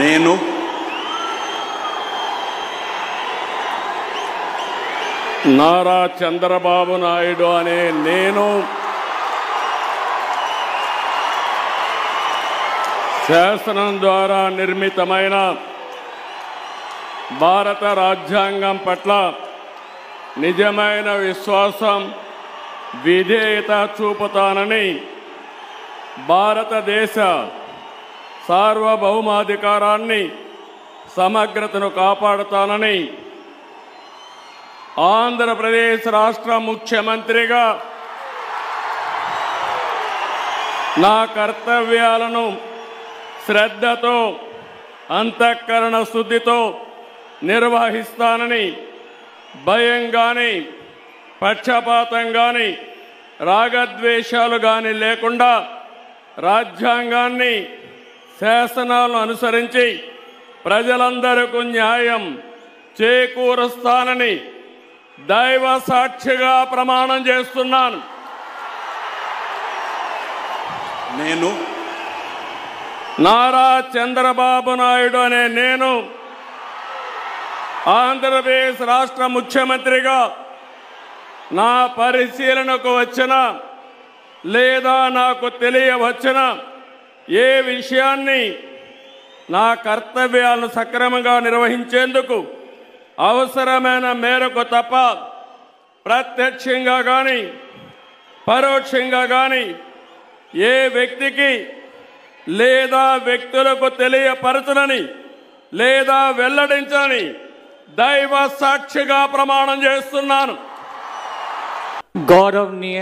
నేను నారా చంద్రబాబు నాయుడు అనే నేను శాసనం ద్వారా నిర్మితమైన భారత రాజ్యాంగం పట్ల నిజమైన విశ్వాసం విధేయత చూపుతానని భారతదేశ సార్వభౌమాధికారాన్ని సమగ్రతను కాపాడుతానని ఆంధ్రప్రదేశ్ రాష్ట్ర ముఖ్యమంత్రిగా నా కర్తవ్యాలను శ్రద్ధతో అంతఃకరణ శుద్ధితో నిర్వహిస్తానని భయం గాని పక్షపాతం గాని రాగద్వేషాలు గాని లేకుండా రాజ్యాంగాన్ని శాసనాలను అనుసరించి ప్రజలందరికీ న్యాయం చేకూరుస్తానని దైవ సాక్షిగా ప్రమాణం చేస్తున్నాను. నేను నారా చంద్రబాబు నాయుడు అనే నేను ఆంధ్రప్రదేశ్ రాష్ట్ర ముఖ్యమంత్రిగా నా పరిశీలనకు వచ్చిన లేదా నాకు తెలియవచ్చిన ఏ విషయాన్ని నా కర్తవ్యాలను సక్రమంగా నిర్వహించేందుకు అవసరమైన మేరకు తప్ప ప్రత్యక్షంగా కానీ పరోక్షంగా కానీ ఏ వ్యక్తికి లేదా వ్యక్తులకు తెలియపరచనని లేదా వెల్లడించని దైవ సాక్షిగా ప్రమాణం చేస్తున్నాను. గౌరవనీయ